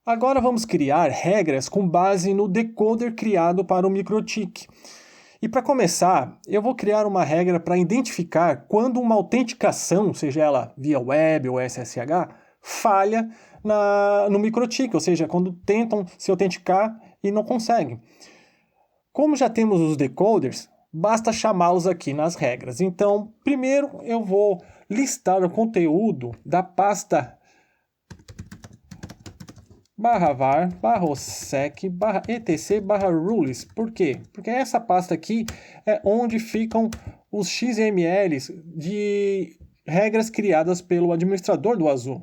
Agora vamos criar regras com base no decoder criado para o microtik. E para começar, eu vou criar uma regra para identificar quando uma autenticação, seja ela via web ou SSH, falha no microtik, ou seja, quando tentam se autenticar e não conseguem. Como já temos os decoders, basta chamá-los aqui nas regras. Então, primeiro eu vou listar o conteúdo da pasta /var, /ossec, /etc, /rules. Por quê? Porque essa pasta aqui é onde ficam os XMLs de regras criadas pelo administrador do Azul.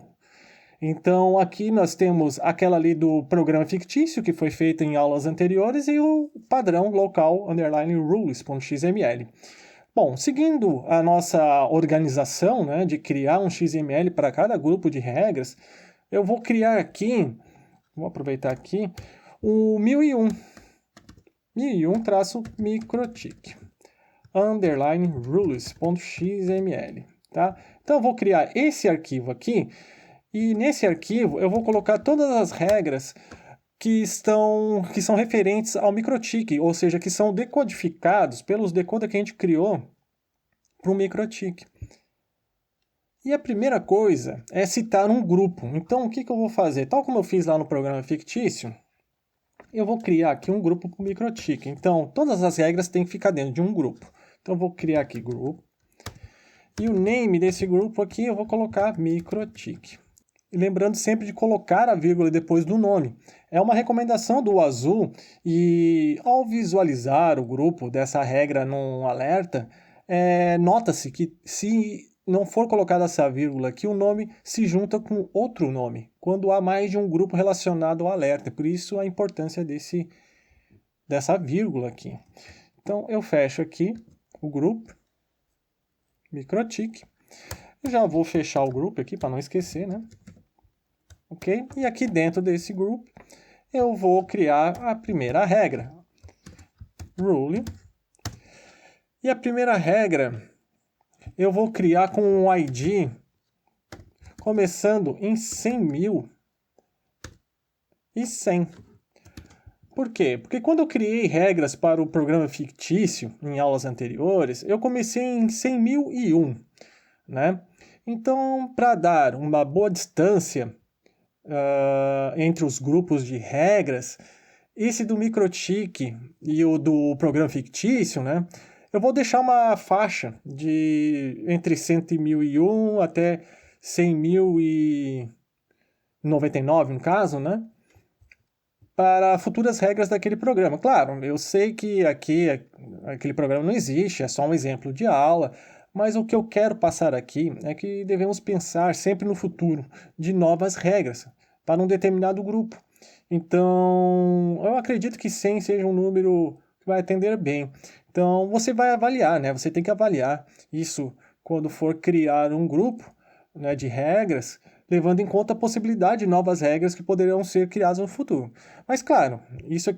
Então, aqui nós temos aquela ali do programa fictício, que foi feito em aulas anteriores, e o padrão local underline rules.xml. Bom, seguindo a nossa organização, né, de criar um XML para cada grupo de regras, eu vou criar aqui, vou aproveitar aqui, o 1001-microtik, underline rules.xml, tá? Então, eu vou criar esse arquivo aqui, e nesse arquivo eu vou colocar todas as regras que são referentes ao microtik, ou seja, que são decodificados pelos decoders que a gente criou para o microtik. E a primeira coisa é citar um grupo. Então, o que eu vou fazer? Tal como eu fiz lá no programa fictício, eu vou criar aqui um grupo para o microtik. Então, todas as regras têm que ficar dentro de um grupo. Então, eu vou criar aqui grupo. E o name desse grupo aqui eu vou colocar microtik. E lembrando sempre de colocar a vírgula depois do nome. É uma recomendação do Azul e ao visualizar o grupo dessa regra num alerta, nota-se que se não for colocada essa vírgula aqui, o nome se junta com outro nome, quando há mais de um grupo relacionado ao alerta. Por isso a importância dessa vírgula aqui. Então eu fecho aqui o grupo, microtik. Já vou fechar o grupo aqui para não esquecer, né? Ok? E aqui dentro desse grupo, eu vou criar a primeira regra, rule. E a primeira regra, eu vou criar com um ID começando em 100.100. Por quê? Porque quando eu criei regras para o programa fictício em aulas anteriores, eu comecei em 100.001, né? Então, para dar uma boa distância entre os grupos de regras, esse do microtik e o do programa fictício, né? Eu vou deixar uma faixa de entre 100.001 até 100.099, no caso, né? Para futuras regras daquele programa. Claro, eu sei que aquele programa não existe, é só um exemplo de aula, mas o que eu quero passar aqui é que devemos pensar sempre no futuro de novas regras para um determinado grupo. Então, eu acredito que 100 seja um número que vai atender bem. Então, você vai avaliar, né? Você tem que avaliar isso quando for criar um grupo, né, de regras, levando em conta a possibilidade de novas regras que poderão ser criadas no futuro. Mas, claro, isso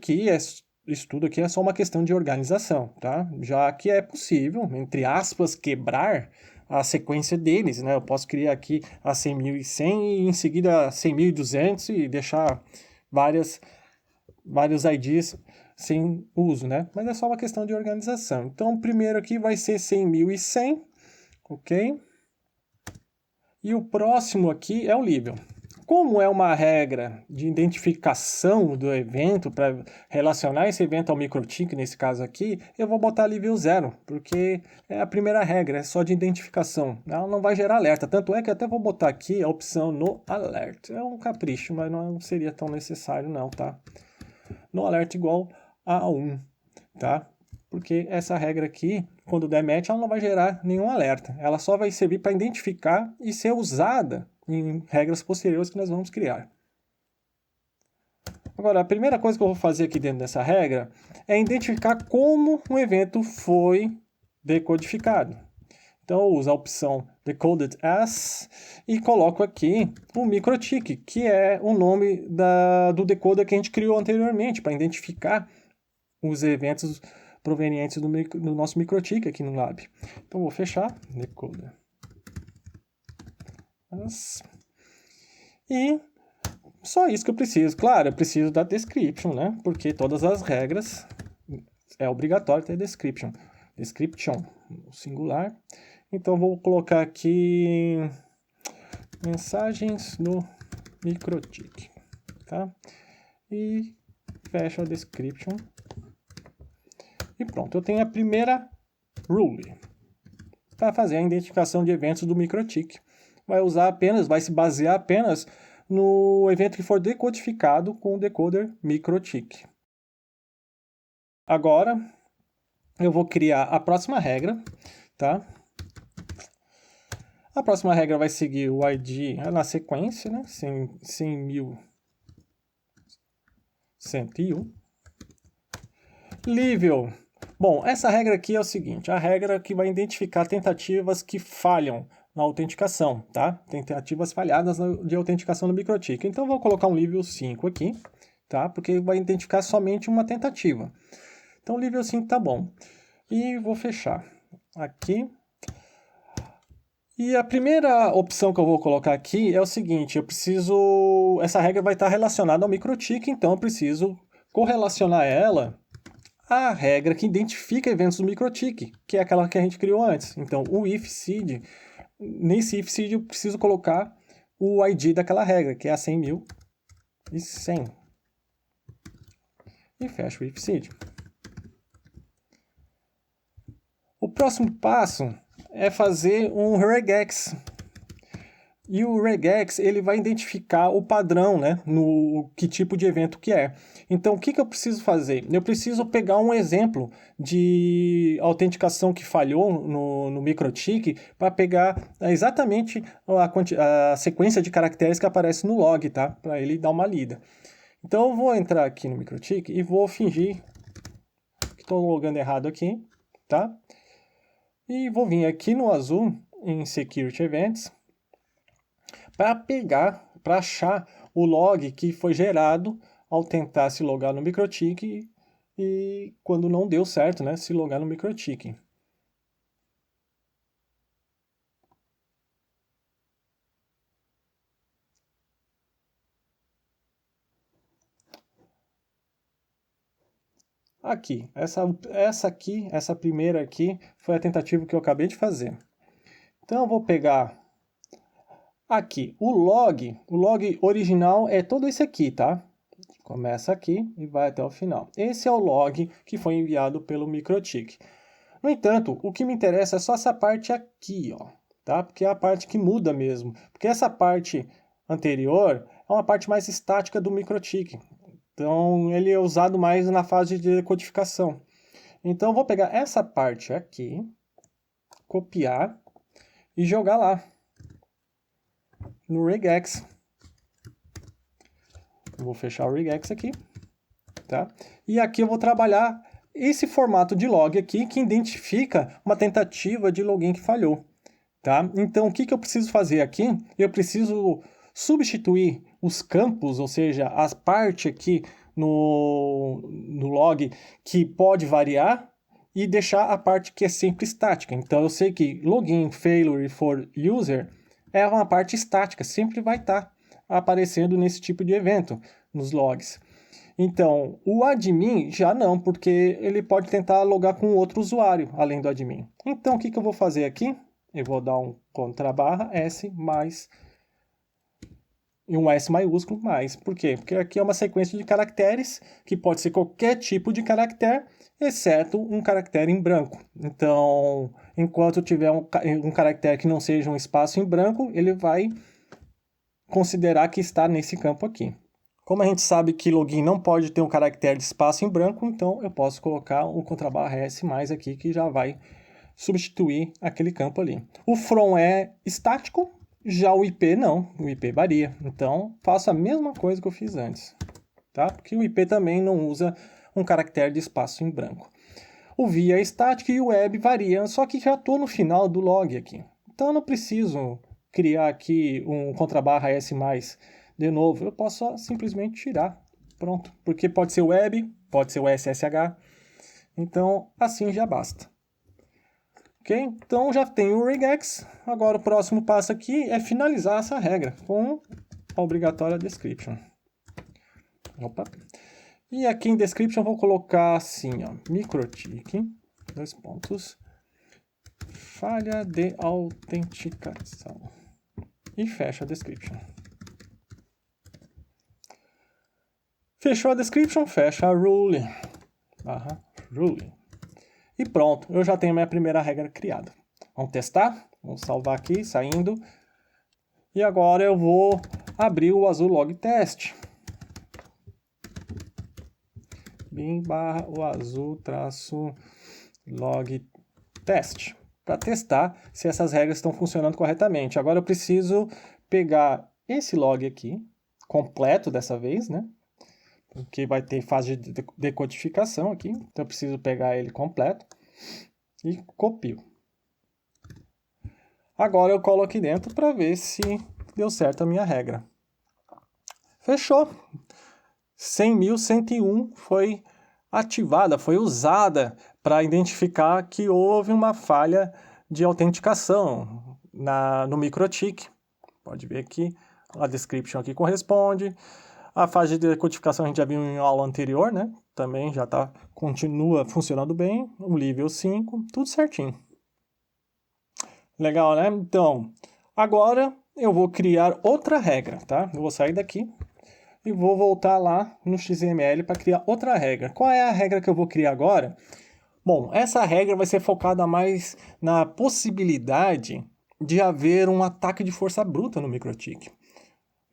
tudo aqui é só uma questão de organização, tá? Já que é possível, entre aspas, quebrar a sequência deles, né? Eu posso criar aqui a 100.100 e em seguida 100.200 e deixar vários IDs sem uso, né? Mas é só uma questão de organização. Então, o primeiro aqui vai ser 100.100, ok? E o próximo aqui é o label. Como é uma regra de identificação do evento, para relacionar esse evento ao microtik, nesse caso aqui, eu vou botar level 0, porque é a primeira regra, é só de identificação. Ela não vai gerar alerta, tanto é que até vou botar aqui a opção no alert. É um capricho, mas não seria tão necessário não, tá? No alert igual a 1, tá? Porque essa regra aqui, quando der match, ela não vai gerar nenhum alerta. Ela só vai servir para identificar e ser usada em regras posteriores que nós vamos criar. Agora, a primeira coisa que eu vou fazer aqui dentro dessa regra é identificar como um evento foi decodificado. Então, eu uso a opção Decoded As e coloco aqui o microtik, que é o nome do decoder que a gente criou anteriormente, para identificar os eventos provenientes do nosso microtik aqui no lab. Então, vou fechar, decoder. E Só isso que eu preciso. Claro, eu preciso da description, né? Porque todas as regras é obrigatório ter description. Description, singular. Então, vou colocar aqui mensagens no MikroTik, tá? E fecho a description. E pronto, eu tenho a primeira rule para fazer a identificação de eventos do MikroTik. Vai se basear apenas no evento que for decodificado com o decoder MikroTik. Agora, eu vou criar a próxima regra, tá? A próxima regra vai seguir o ID na sequência, né? 100.101. Level. Bom, essa regra aqui é o seguinte, a regra que vai identificar tentativas que falham na autenticação, tá? Tentativas falhadas de autenticação do MikroTik. Então, eu vou colocar um level 5 aqui, tá? Porque vai identificar somente uma tentativa. Então, o level 5 tá bom. E vou fechar aqui. E a primeira opção que eu vou colocar aqui é o seguinte, essa regra vai estar relacionada ao MikroTik, então eu preciso correlacionar ela à regra que identifica eventos do MikroTik, que é aquela que a gente criou antes. Então, o ifseed, nesse ifseed eu preciso colocar o ID daquela regra, que é a 100.100. E fecho o ifseed. O próximo passo é fazer um regex. E o regex, ele vai identificar o padrão, né, no que tipo de evento que é. Então, o que eu preciso fazer? Eu preciso pegar um exemplo de autenticação que falhou no MikroTik para pegar exatamente a sequência de caracteres que aparece no log, tá? Para ele dar uma lida. Então, eu vou entrar aqui no MikroTik e vou fingir que estou logando errado aqui, tá? E vou vir aqui no azul, em Security Events, para achar o log que foi gerado ao tentar se logar no MikroTik e quando não deu certo, né, se logar no MikroTik. Aqui, essa primeira aqui foi a tentativa que eu acabei de fazer. Então eu vou pegar aqui o log original é todo esse aqui, tá? Começa aqui e vai até o final. Esse é o log que foi enviado pelo MikroTik. No entanto, o que me interessa é só essa parte aqui, ó, tá? Porque é a parte que muda mesmo. Porque essa parte anterior é uma parte mais estática do MikroTik. Então, ele é usado mais na fase de decodificação. Então, eu vou pegar essa parte aqui, copiar e jogar lá no regex. Eu vou fechar o regex aqui, tá? E aqui eu vou trabalhar esse formato de log aqui que identifica uma tentativa de login que falhou, tá? Então, o que eu preciso fazer aqui? Eu preciso substituir os campos, ou seja, as partes aqui no log que pode variar e deixar a parte que é sempre estática. Então, eu sei que login, failure for user é uma parte estática, sempre vai estar aparecendo nesse tipo de evento, nos logs. Então, o admin já não, porque ele pode tentar logar com outro usuário, além do admin. Então, o que eu vou fazer aqui? Eu vou dar um contrabarra S mais e um S maiúsculo mais. Por quê? Porque aqui é uma sequência de caracteres, que pode ser qualquer tipo de caractere, exceto um caractere em branco. Então, enquanto tiver um caractere que não seja um espaço em branco, ele vai considerar que está nesse campo aqui. Como a gente sabe que login não pode ter um caractere de espaço em branco, então eu posso colocar um contrabarra S mais aqui, que já vai substituir aquele campo ali. O from é estático, já o IP não, o IP varia. Então, faço a mesma coisa que eu fiz antes, tá? Porque o IP também não usa um caractere de espaço em branco. O via é estático e o web varia, só que já estou no final do log aqui. Então, eu não preciso criar aqui um contrabarra S mais de novo. Eu posso só simplesmente tirar. Pronto. Porque pode ser web, pode ser o SSH. Então, assim já basta. Ok? Então, já tenho o regex. Agora, o próximo passo aqui é finalizar essa regra com a obrigatória description. Opa. E aqui em description eu vou colocar assim, ó, MikroTik, 2 pontos, falha de autenticação. E fecha a description. Fechou a description, fecha a rule. Rule. E pronto, eu já tenho a minha primeira regra criada. Vamos testar? Vamos salvar aqui, saindo. E agora eu vou abrir o Azul Log Test. bin/o azul log test. Para testar se essas regras estão funcionando corretamente. Agora eu preciso pegar esse log aqui, completo dessa vez, né? Porque vai ter fase de decodificação aqui. Então eu preciso pegar ele completo e copio. Agora eu colo aqui dentro para ver se deu certo a minha regra. Fechou! 100.101 foi ativada, foi usada para identificar que houve uma falha de autenticação no MikroTik. Pode ver aqui, a description aqui corresponde. A fase de decodificação a gente já viu em aula anterior, né? Também já continua funcionando bem. O nível 5, tudo certinho. Legal, né? Então, agora eu vou criar outra regra, tá? Eu vou sair daqui e vou voltar lá no XML para criar outra regra. Qual é a regra que eu vou criar agora? Bom, essa regra vai ser focada mais na possibilidade de haver um ataque de força bruta no MikroTik.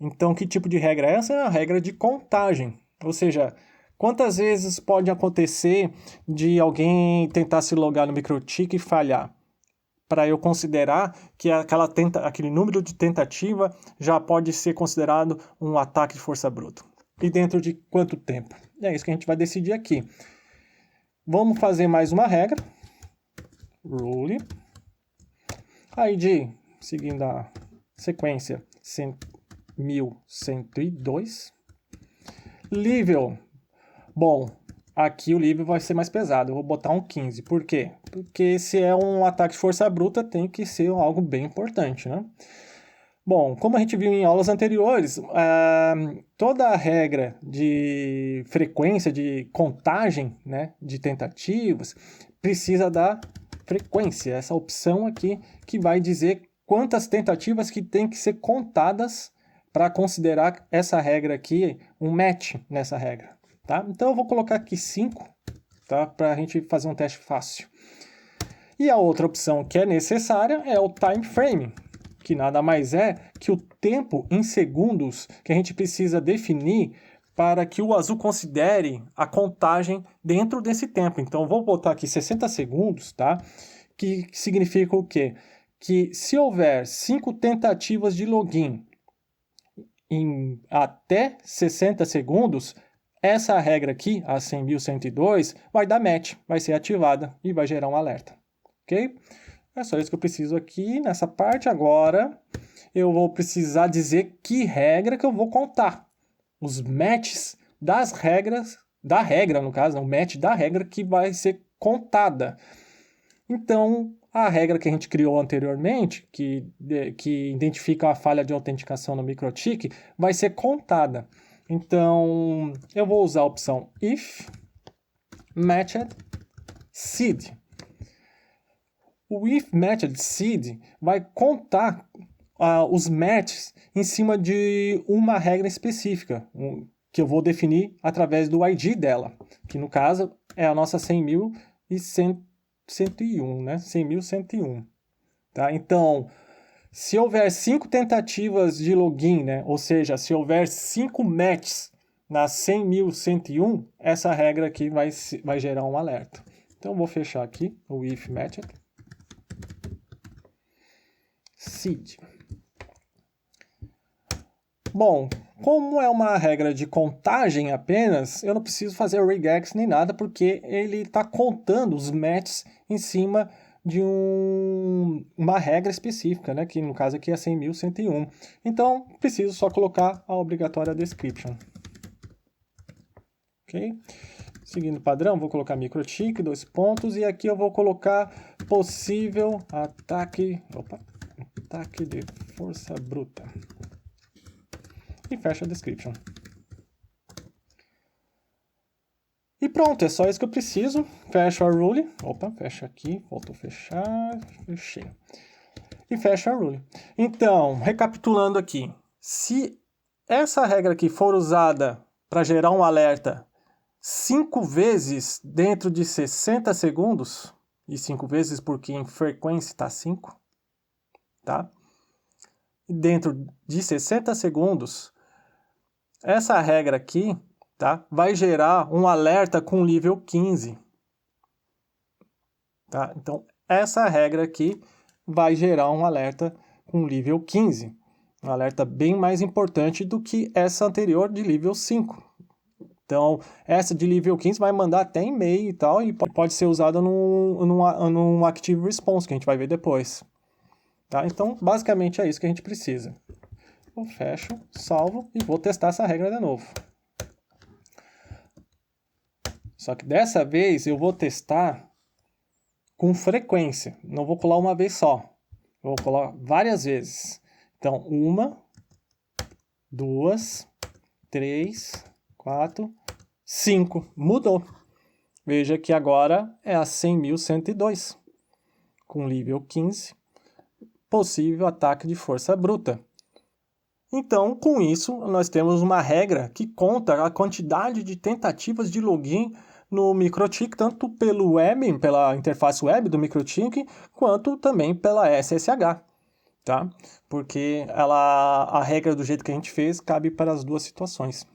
Então, que tipo de regra é essa? É a regra de contagem. Ou seja, quantas vezes pode acontecer de alguém tentar se logar no MikroTik e falhar? Para eu considerar que aquele número de tentativa já pode ser considerado um ataque de força bruta. E dentro de quanto tempo? É isso que a gente vai decidir aqui. Vamos fazer mais uma regra. Rule. ID, seguindo a sequência, 100.102. Level. Bom, aqui o nível vai ser mais pesado, eu vou botar um 15. Por quê? Porque se é um ataque de força bruta, tem que ser algo bem importante, né? Bom, como a gente viu em aulas anteriores, toda a regra de frequência de contagem, né, de tentativas precisa da frequência, essa opção aqui que vai dizer quantas tentativas que tem que ser contadas para considerar essa regra aqui um match nessa regra. Tá? Então eu vou colocar aqui 5, tá? Para a gente fazer um teste fácil. E a outra opção que é necessária é o time frame, que nada mais é que o tempo em segundos que a gente precisa definir para que o Azul considere a contagem dentro desse tempo. Então, vou botar aqui 60 segundos, tá? Que significa o quê? Que se houver 5 tentativas de login em até 60 segundos, essa regra aqui, a 100.102, vai dar match, vai ser ativada e vai gerar um alerta. Ok? É só isso que eu preciso aqui nessa parte. Agora eu vou precisar dizer que regra que eu vou contar. Os matches das regras, da regra no caso, o match da regra que vai ser contada. Então, a regra que a gente criou anteriormente, que identifica a falha de autenticação no MikroTik, vai ser contada. Então, eu vou usar a opção if matched seed. O if matched seed vai contar os matches em cima de uma regra específica, que eu vou definir através do ID dela, que no caso é a nossa 100.101, né? 100.101. Tá? Então, se houver 5 tentativas de login, né? Ou seja, se houver 5 matches na 100.101, essa regra aqui vai gerar um alerta. Então, eu vou fechar aqui o if matched seed. Bom, como é uma regra de contagem apenas, eu não preciso fazer regex nem nada, porque ele está contando os matches em cima de uma regra específica, né? Que no caso aqui é 100.101. Então, preciso só colocar a obrigatória description. Ok? Seguindo o padrão, vou colocar MikroTik, 2 pontos, e aqui eu vou colocar possível ataque de força bruta. E fecha a description. E pronto, é só isso que eu preciso. Fecho a rule. Opa, fecha aqui. Faltou fechar. Fechei. E fecho a rule. Então, recapitulando aqui. Se essa regra aqui for usada para gerar um alerta 5 vezes dentro de 60 segundos, e 5 vezes porque em frequência está 5, tá? E dentro de 60 segundos, essa regra aqui, tá, vai gerar um alerta com nível 15. Tá? Então, essa regra aqui vai gerar um alerta com nível 15. Um alerta bem mais importante do que essa anterior de nível 5. Então, essa de nível 15 vai mandar até e-mail e tal, e pode ser usada num Active Response, que a gente vai ver depois. Tá? Então, basicamente é isso que a gente precisa. Eu fecho, salvo e vou testar essa regra de novo. Só que dessa vez eu vou testar com frequência. Não vou colar uma vez só. Eu vou colar várias vezes. Então, 1, 2, 3, 4, 5. Mudou. Veja que agora é a 100.102. Com nível 15. Possível ataque de força bruta. Então, com isso, nós temos uma regra que conta a quantidade de tentativas de login no MikroTik, tanto pelo web, pela interface web do MikroTik, quanto também pela SSH, tá? Porque a regra do jeito que a gente fez cabe para as duas situações.